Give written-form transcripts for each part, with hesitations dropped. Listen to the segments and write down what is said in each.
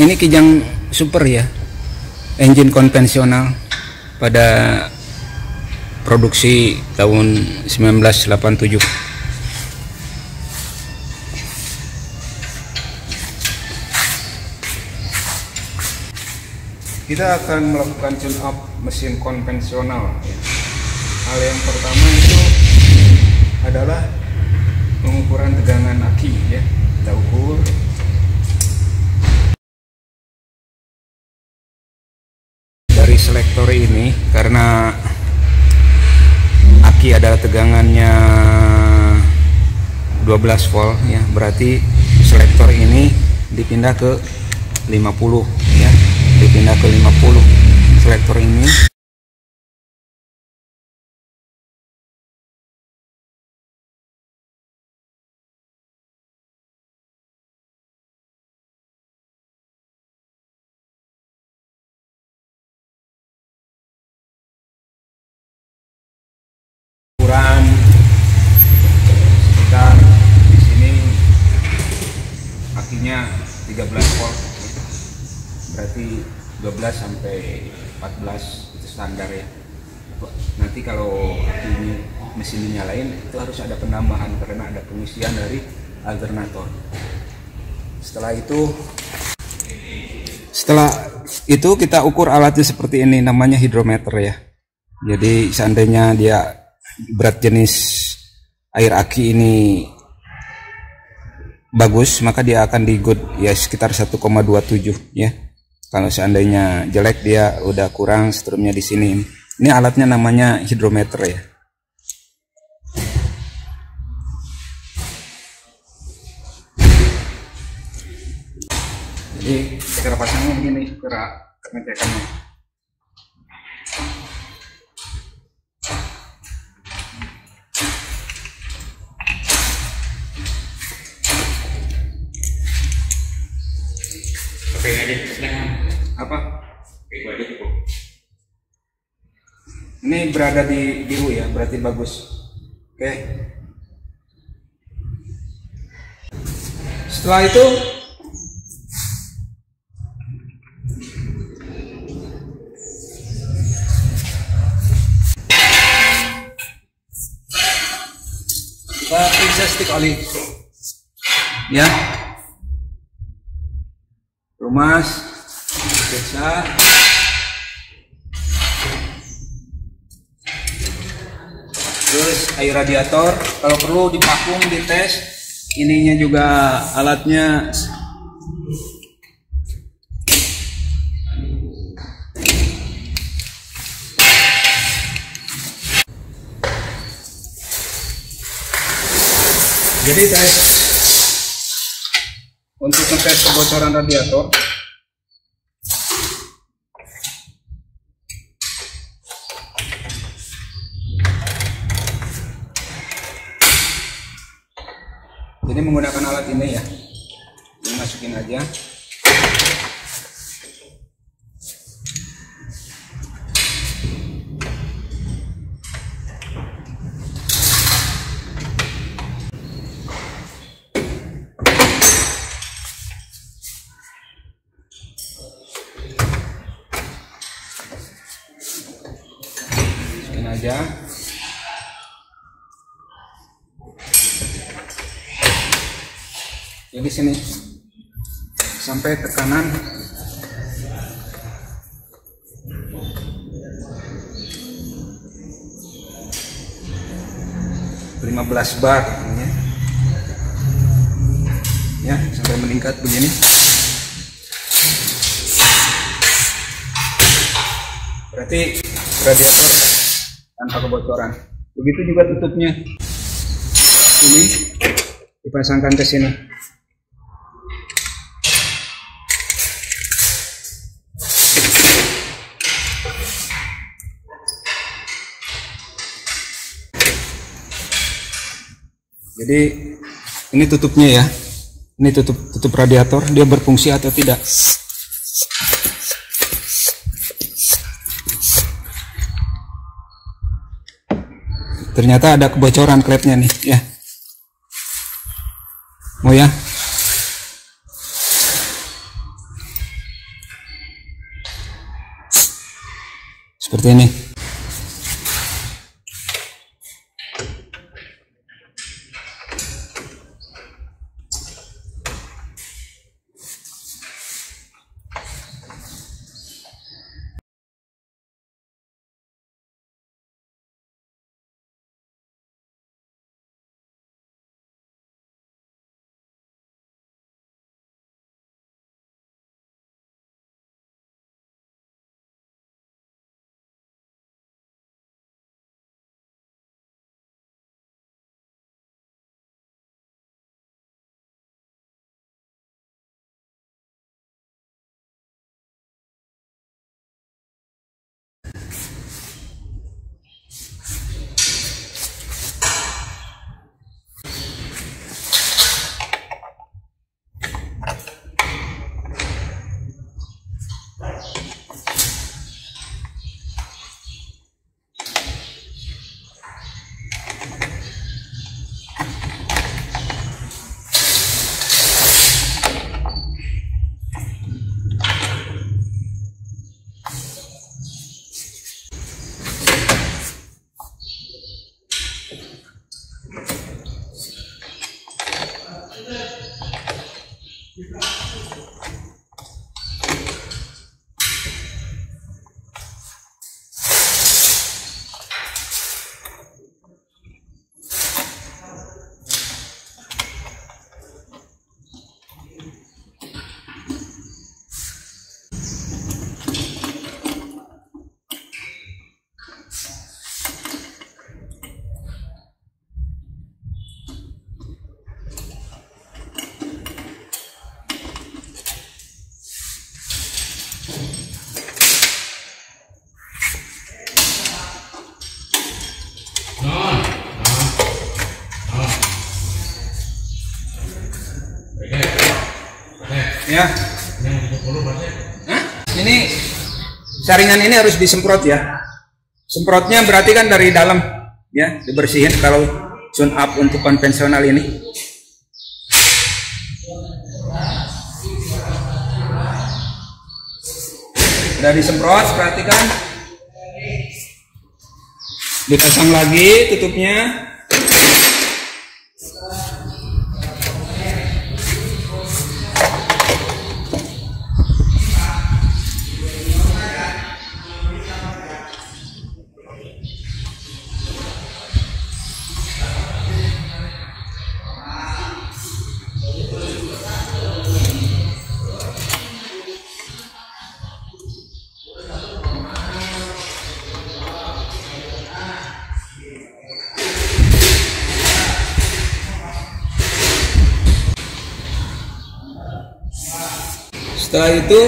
Ini Kijang Super ya, engine konvensional pada produksi tahun 1987. Kita akan melakukan tune up mesin konvensional ya. Hal yang pertama itu adalah pengukuran tegangan aki ya. Kita ukur dari selektor ini, karena aki adalah tegangannya 12 volt ya, berarti selektor ini dipindah ke 50 ya, dipindah ke 50 selektor ini. Ukuran sekitar di sini akinya 13 volt ya. Berarti 12 sampai 14 itu standar ya. Nanti kalau akinya mesin dinyalain itu harus ada penambahan karena ada pengisian dari alternator. Setelah itu kita ukur alatnya seperti ini, namanya hidrometer ya. Jadi seandainya dia berat jenis air aki ini bagus, maka dia akan digut ya sekitar 1,27 ya. Kalau seandainya jelek, dia udah kurang strumnya di sini. Ini alatnya namanya hidrometer ya. Jadi cara pasangnya begini, cara pengecekannya. Oke, aja Apa? itu aja cukup. Ini berada di biru ya, berarti bagus. Oke. Setelah itu kita periksa stik oli ya, rumas periksa. Terus air radiator kalau perlu dipakung, dites. Ininya juga alatnya jadi tes untuk ngetes kebocoran radiator. Jadi menggunakan alat ini ya, dimasukin aja. Masukin aja. Jadi sini sampai tekanan 15 bar ya, sampai meningkat begini. Berarti radiator tanpa kebocoran. Begitu juga tutupnya, ini dipasangkan ke sini. Jadi ini tutupnya ya, ini tutup radiator, dia berfungsi atau tidak. Ternyata ada kebocoran klepnya nih ya. Oh ya, seperti ini. Ya. Hah? Ini saringan ini harus disemprot ya. Semprotnya berarti kan dari dalam ya, dibersihin kalau tune up untuk konvensional ini. Udah disemprot, perhatikan. Dipasang lagi tutupnya. Setelah itu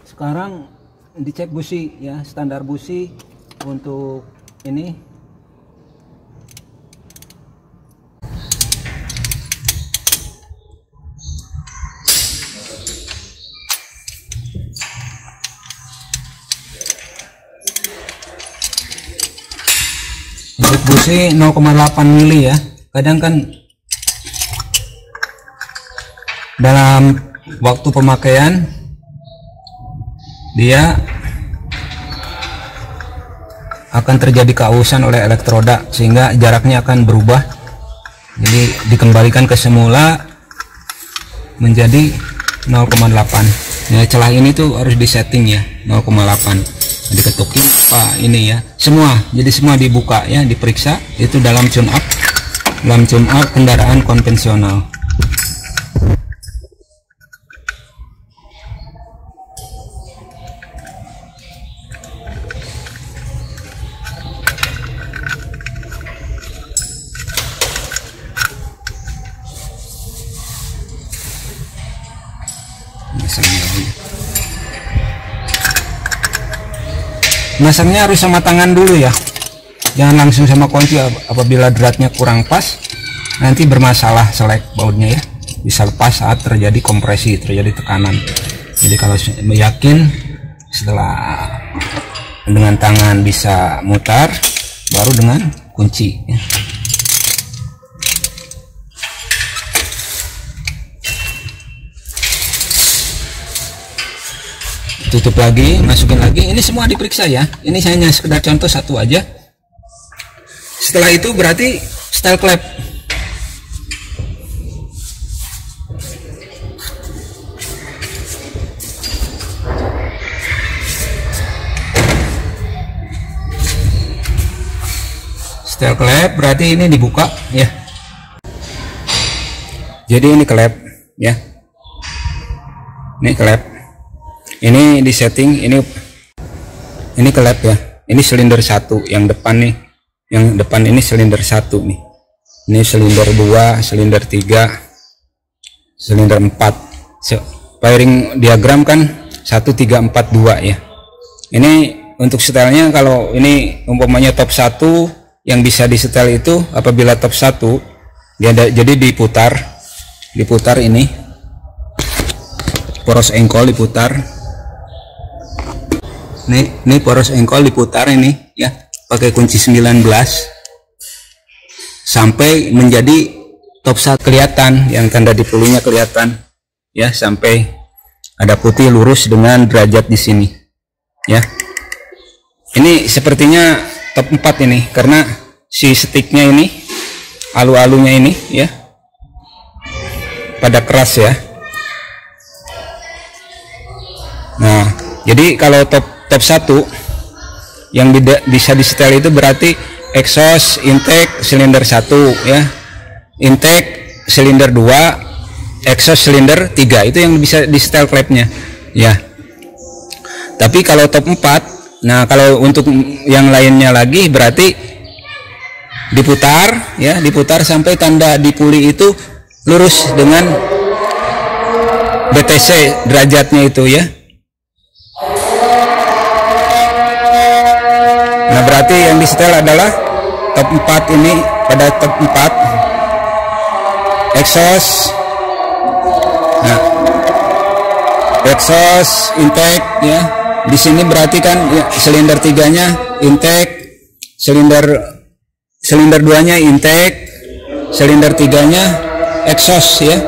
sekarang dicek busi ya, standar busi untuk ini. Untuk busi 0,8 mili ya. Kadang kan dalam waktu pemakaian dia akan terjadi keausan oleh elektroda sehingga jaraknya akan berubah. Jadi dikembalikan ke semula menjadi 0,8. Nah, celah ini tuh harus disetting ya, 0,8. Diketukin apa ini ya, semua, jadi semua dibuka ya, diperiksa. Itu dalam tune up kendaraan konvensional. Masangnya harus sama tangan dulu ya, jangan langsung sama kunci. Apabila dratnya kurang pas, nanti bermasalah selek bautnya ya, bisa lepas saat terjadi kompresi, terjadi tekanan. Jadi kalau yakin setelah dengan tangan bisa mutar, baru dengan kunci ya. tutup lagi, masukin lagi. Ini semua diperiksa ya. Ini hanya sekedar contoh satu aja. Setelah itu berarti style klep. Style klep berarti ini dibuka ya. Jadi ini klep ya. Ini klep. Ini di setting, ini klep ya. Ini silinder 1 yang depan nih. Yang depan ini silinder 1 nih. Ini silinder 2, silinder 3, silinder 4. Wiring diagram kan 1 3 4 2 ya. Ini untuk setelnya, kalau ini umpamanya top 1 yang bisa disetel itu apabila top 1 dia jadi diputar ini poros engkol diputar. Nih poros engkol diputar ini ya, pakai kunci 19 sampai menjadi top 1 kelihatan, yang tanda dipulunya kelihatan ya, sampai ada putih lurus dengan derajat di sini ya. Ini sepertinya top 4 ini karena si sticknya ini, alu-alunya ini ya pada keras ya. Nah, jadi kalau top 1 yang bisa disetel itu berarti exhaust intake silinder 1 ya, intake silinder 2, exhaust silinder 3, itu yang bisa disetel klepnya ya. Tapi kalau top 4, nah kalau untuk yang lainnya lagi berarti diputar ya, diputar sampai tanda dipuli itu lurus dengan BTC derajatnya itu ya. Nah berarti yang disetel adalah top 4 ini, pada top 4 exhaust, nah exhaust intake ya. Di sini berarti kan ya, silinder 3-nya intake, silinder 2-nya intake, silinder 3-nya exhaust ya.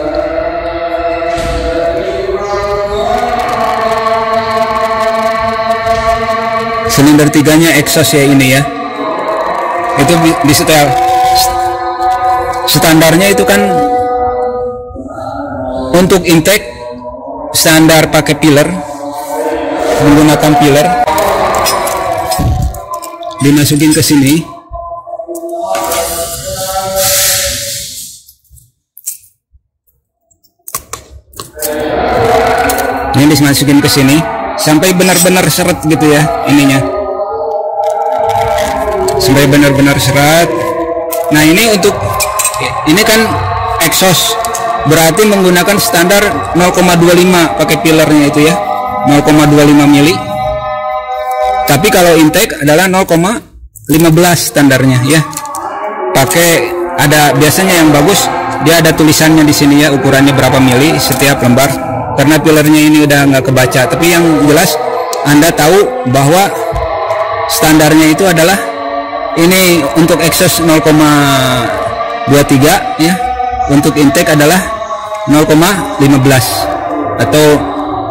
Silinder 3-nya exhaust ya, ini ya. Itu disetel. Standarnya itu kan untuk intake standar pakai pillar, menggunakan pillar, dimasukin ke sini. Ini dimasukin ke sini sampai benar-benar seret gitu ya ininya, sampai benar-benar seret. Nah ini untuk ini kan exhaust berarti menggunakan standar 0,25 pakai pillarnya itu ya, 0,25 mili. Tapi kalau intake adalah 0,15 standarnya ya. Pakai ada biasanya yang bagus dia ada tulisannya di sini ya, ukurannya berapa mili setiap lembar. Karena pillarnya ini udah nggak kebaca, tapi yang jelas Anda tahu bahwa standarnya itu adalah ini untuk exhaust 0,23 ya, untuk intake adalah 0,15 atau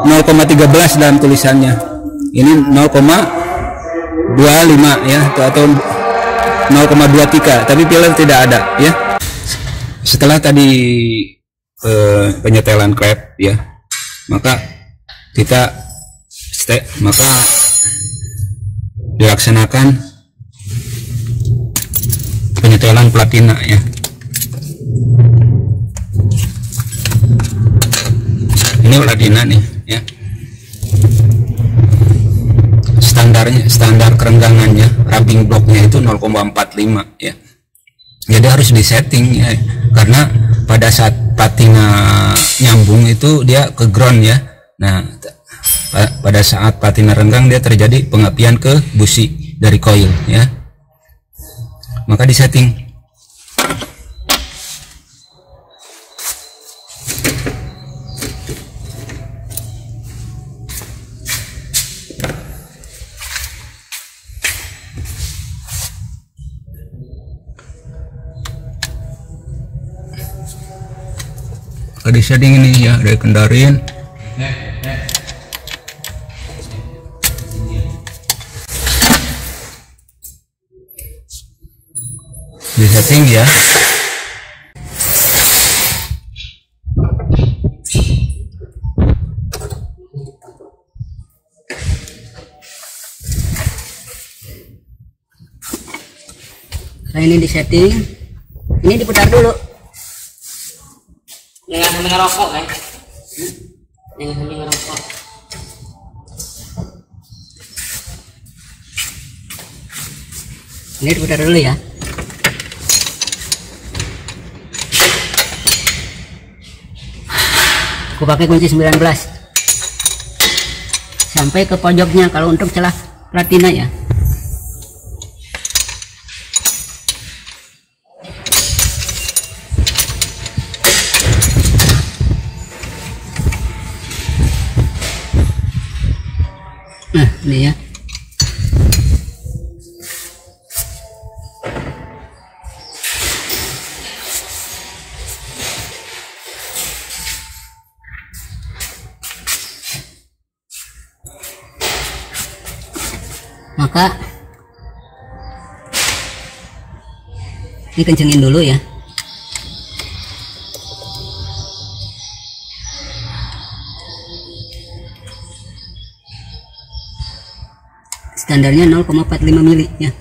0,13 dalam tulisannya. Ini 0,25 ya, atau 0,23, tapi pillar tidak ada ya. Setelah tadi penyetelan klep ya, maka dilaksanakan penyetelan platina ya. Ini platina nih ya. Standar kerenggangannya, rubbing blocknya itu 0,45 ya. Jadi harus disetting ya, karena pada saat patina nyambung itu dia ke ground ya. Nah pada saat patina renggang dia terjadi pengapian ke busi dari koil ya, maka disetting. Di setting ini ya, dari kendarin Di setting ya. Nah, ini di setting, ini diputar dulu. Jangan sampai ngerokok kan? Jangan sampai ngerokok. Ini diputar dulu ya. Aku pakai kunci 19 sampai ke pojoknya kalau untuk celah platina ya. Nah, ini ya. Maka ini kencengin dulu ya. Standarnya 0,45 mili ya.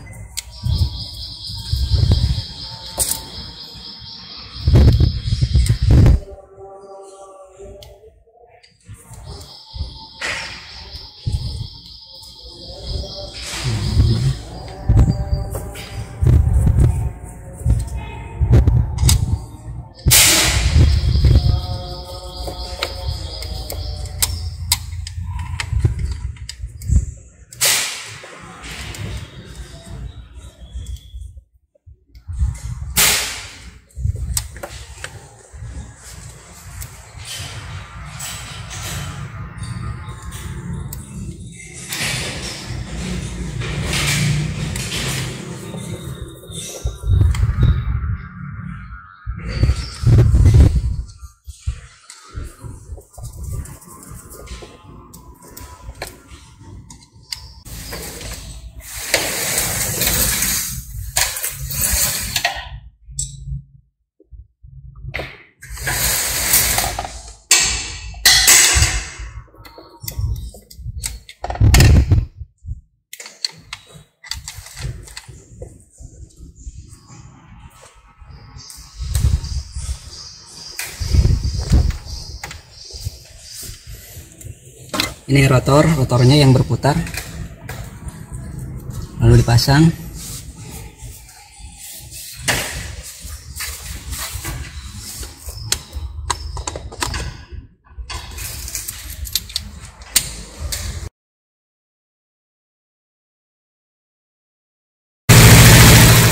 Ini rotornya yang berputar, lalu dipasang.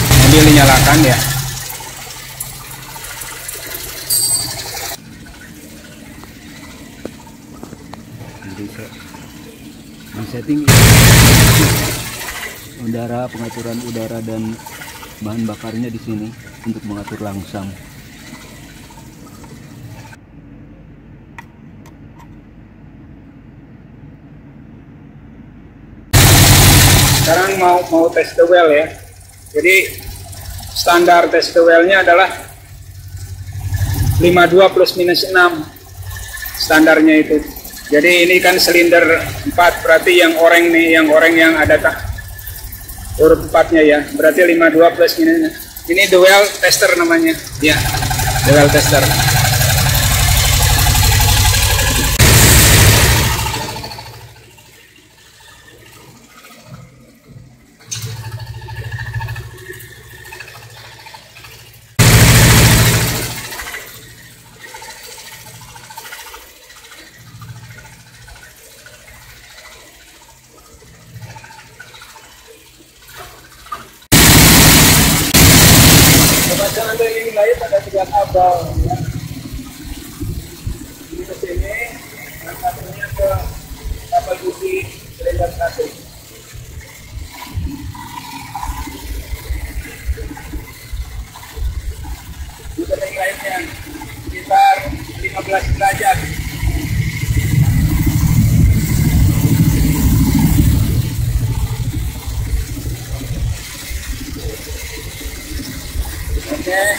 Mobil dinyalakan ya. Setting udara, pengaturan udara dan bahan bakarnya di sini untuk mengatur langsam. Sekarang mau test the well ya. Jadi standar test the well-nya adalah 52 plus minus 6 standarnya itu. Jadi ini kan silinder 4, berarti yang oranye nih, yang ada huruf 4-nya ya. Berarti 52 plus minus. Ini the well tester namanya. Ya, the well tester. Pemasangan dari lain ada 3 kabel ya. Ini ke sini, dan satunya ke kabel putih silinder 1. Ini setting lainnya sekitar 15 derajat. Oke.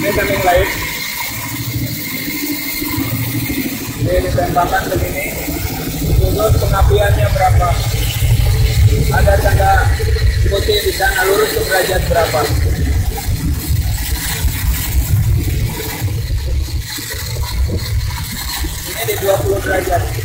Ini timing light. Ini ditembakkan begini. Terus pengapiannya berapa? Ada tanda putih di sana, lurus ke derajat berapa? Ini di 20 derajat.